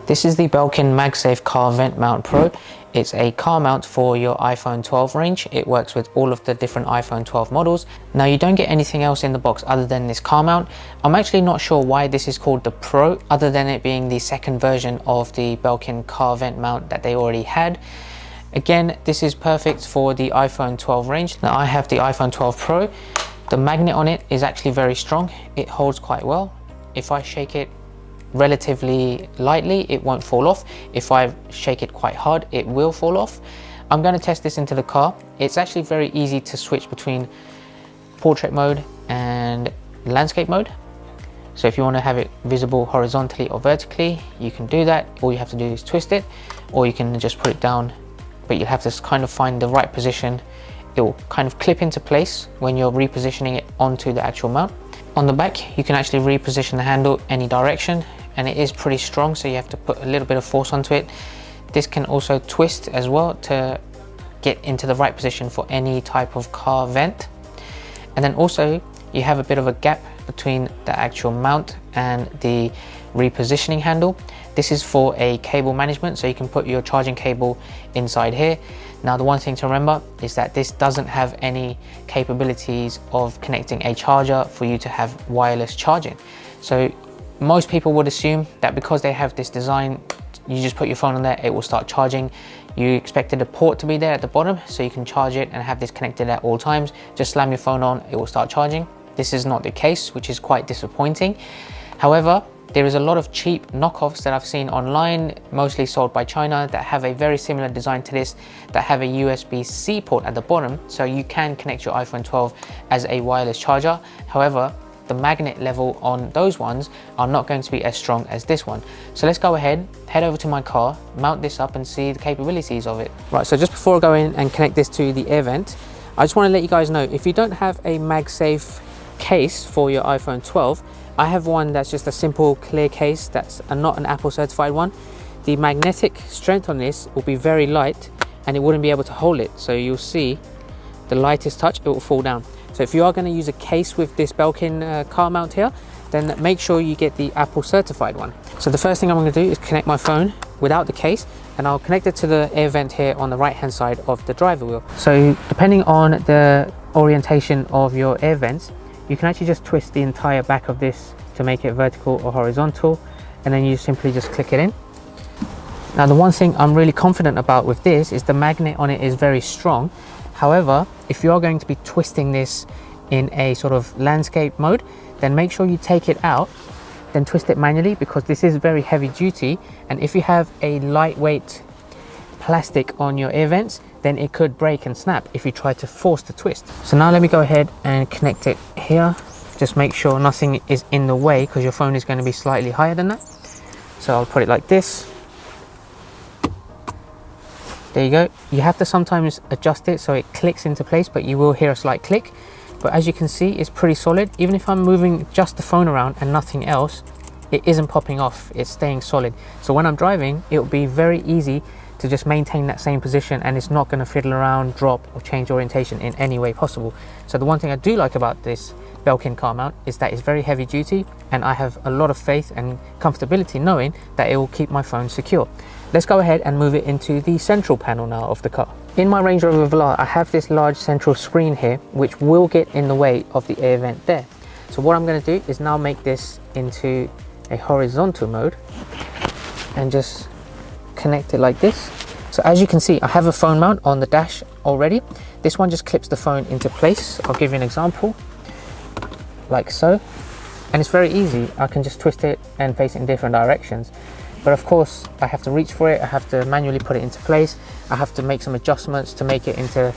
This is the Belkin Magsafe Car Vent Mount Pro. It's a car mount for your iPhone 12 range. It works with all of the different iPhone 12 models. Now you don't get anything else in the box other than this car mount. I'm actually not sure why this is called the Pro, other than it being the second version of the Belkin car vent mount that they already had. Again, this is perfect for the iPhone 12 range. Now I have the iPhone 12 Pro. The magnet on it is actually very strong. It holds quite well. If I shake it relatively lightly, it won't fall off. If I shake it quite hard, it will fall off. I'm going to test this into the car. It's actually very easy to switch between portrait mode and landscape mode. So if you want to have it visible horizontally or vertically, you can do that. All you have to do is twist it, or you can just put it down, but you'll have to kind of find the right position. It will kind of clip into place when you're repositioning it onto the actual mount. On the back, you can actually reposition the handle any direction, and it is pretty strong, so you have to put a little bit of force onto it. This can also twist as well to get into the right position for any type of car vent. And then also you have a bit of a gap between the actual mount and the repositioning handle. This is for a cable management, so you can put your charging cable inside here. Now the one thing to remember is that this doesn't have any capabilities of connecting a charger for you to have wireless charging. So most people would assume that because they have this design, you just put your phone on there, it will start charging. You expected a port to be there at the bottom so you can charge it and have this connected at all times. Just slam your phone on, it will start charging. This is not the case, which is quite disappointing. However, there is a lot of cheap knockoffs that I've seen online, mostly sold by China, that have a very similar design to this, that have a USB-C port at the bottom, so you can connect your iPhone 12 as a wireless charger. However, the magnet level on those ones are not going to be as strong as this one. So let's go ahead, head over to my car, mount this up and see the capabilities of it. Right, so just before I go in and connect this to the air vent, I just want to let you guys know, if you don't have a MagSafe case for your iPhone 12, I have one that's just a simple clear case that's not an Apple certified one. The magnetic strength on this will be very light and it wouldn't be able to hold it. So you'll see the lightest touch, it will fall down. So if you are going to use a case with this Belkin car mount here, then make sure you get the Apple certified one. So the first thing I'm going to do is connect my phone without the case, and I'll connect it to the air vent here on the right hand side of the driver wheel. So depending on the orientation of your air vents, you can actually just twist the entire back of this to make it vertical or horizontal, and then you simply just click it in. Now the one thing I'm really confident about with this is the magnet on it is very strong. However, if you are going to be twisting this in a sort of landscape mode, then make sure you take it out, then twist it manually, because this is very heavy duty, and if you have a lightweight plastic on your air vents, then it could break and snap if you try to force the twist. So now let me go ahead and connect it here. Just make sure nothing is in the way, because your phone is going to be slightly higher than that. So I'll put it like this. There you go. You have to sometimes adjust it so it clicks into place, but you will hear a slight click. But as you can see, it's pretty solid. Even if I'm moving just the phone around and nothing else, it isn't popping off, it's staying solid. So when I'm driving, it will be very easy to just maintain that same position, and it's not going to fiddle around, drop or change orientation in any way possible. So the one thing I do like about this Belkin car mount is that it's very heavy duty, and I have a lot of faith and comfortability knowing that it will keep my phone secure. Let's go ahead and move it into the central panel now of the car. In my Range Rover Velar, I have this large central screen here, which will get in the way of the air vent there. So what I'm going to do is now make this into a horizontal mode and just connect it like this. So as you can see, I have a phone mount on the dash already. This one just clips the phone into place. I'll give you an example, like so. And it's very easy. I can just twist it and face it in different directions. But of course, I have to reach for it. I have to manually put it into place. I have to make some adjustments to make it into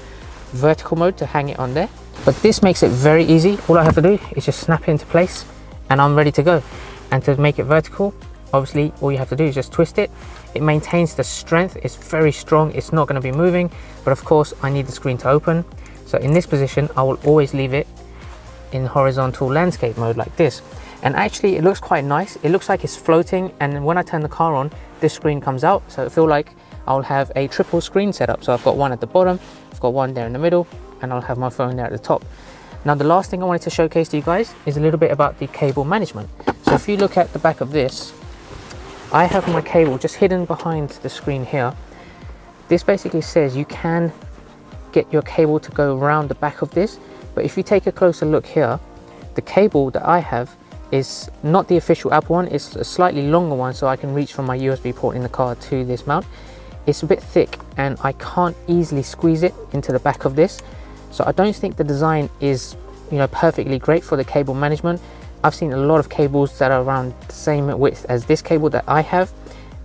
vertical mode to hang it on there. But this makes it very easy. All I have to do is just snap it into place and I'm ready to go. And to make it vertical, obviously, all you have to do is just twist it. It maintains the strength. It's very strong. It's not going to be moving. But of course, I need the screen to open. So in this position, I will always leave it in horizontal landscape mode like this. And actually it looks quite nice. It looks like it's floating, and when I turn the car on, this screen comes out, so I feel like I'll have a triple screen setup. So I've got one at the bottom, I've got one there in the middle, and I'll have my phone there at the top. Now the last thing I wanted to showcase to you guys is a little bit about the cable management. So if you look at the back of this, I have my cable just hidden behind the screen here. This basically says you can get your cable to go around the back of this, but if you take a closer look here, the cable that I have is not the official Apple one. It's a slightly longer one, so I can reach from my USB port in the car to this mount. It's a bit thick and I can't easily squeeze it into the back of this, so I don't think the design is, you know, perfectly great for the cable management. I've seen a lot of cables that are around the same width as this cable that I have,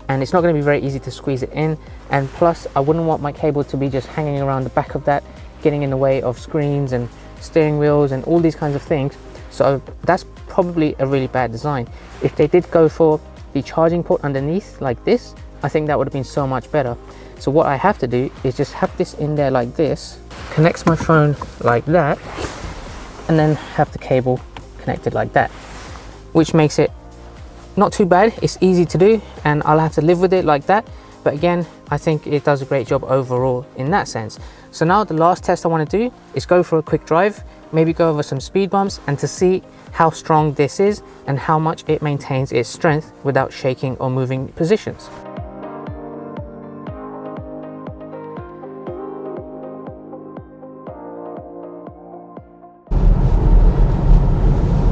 and it's not going to be very easy to squeeze it in. And plus, I wouldn't want my cable to be just hanging around the back of that, getting in the way of screens and steering wheels and all these kinds of things. So that's probably a really bad design. If they did go for the charging port underneath like this, I think that would have been so much better. So what I have to do is just have this in there like this, connects my phone like that, and then have the cable connected like that, which makes it not too bad. It's easy to do and I'll have to live with it like that, but again, I think it does a great job overall in that sense. So now the last test I want to do is go for a quick drive, maybe go over some speed bumps, and to see how strong this is and how much it maintains its strength without shaking or moving positions.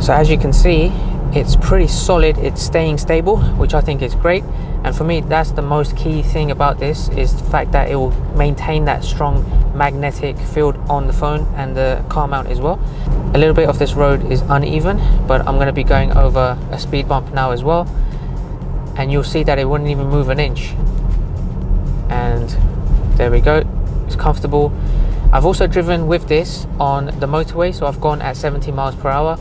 So as you can see, it's pretty solid, it's staying stable, which I think is great. And for me, that's the most key thing about this, is the fact that it will maintain that strong magnetic field on the phone and the car mount as well. A little bit of this road is uneven, but I'm going to be going over a speed bump now as well, and you'll see that it wouldn't even move an inch. And there we go, it's comfortable. I've also driven with this on the motorway, so I've gone at 70 miles per hour.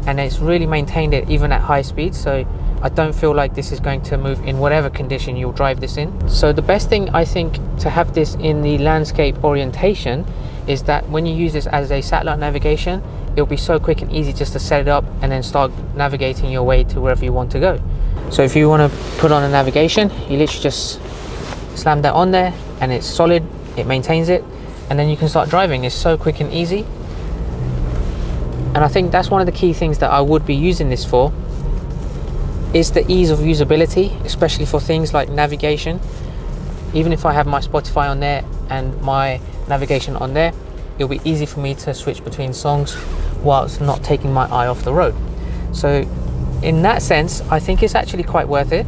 And it's really maintained it even at high speed, so I don't feel like this is going to move in whatever condition you'll drive this in. So the best thing I think to have this in the landscape orientation is that when you use this as a satellite navigation, it'll be so quick and easy just to set it up and then start navigating your way to wherever you want to go. So if you want to put on a navigation, you literally just slam that on there and it's solid, it maintains it, and then you can start driving. It's so quick and easy. And I think that's one of the key things that I would be using this for, is the ease of usability, especially for things like navigation. Even if I have my Spotify on there and my navigation on there, it'll be easy for me to switch between songs whilst not taking my eye off the road. So in that sense, I think it's actually quite worth it.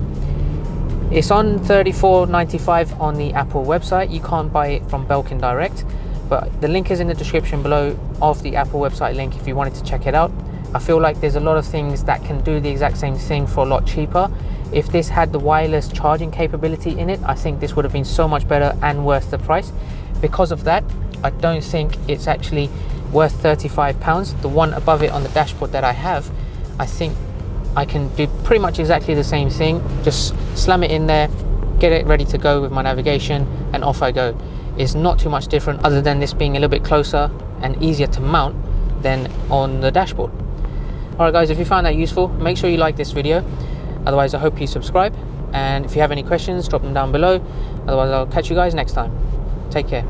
It's on $34.95 on the Apple website. You can't buy it from Belkin direct, but the link is in the description below of the Apple website link if you wanted to check it out. I feel like there's a lot of things that can do the exact same thing for a lot cheaper. If this had the wireless charging capability in it, I think this would have been so much better and worth the price. Because of that, I don't think it's actually worth £35. The one above it on the dashboard that I have, I think I can do pretty much exactly the same thing. Just slam it in there, get it ready to go with my navigation, and off I go. It's not too much different, other than this being a little bit closer and easier to mount than on the dashboard. Alright guys, if you found that useful, make sure you like this video. Otherwise, I hope you subscribe, and if you have any questions, drop them down below. Otherwise, I'll catch you guys next time. Take care.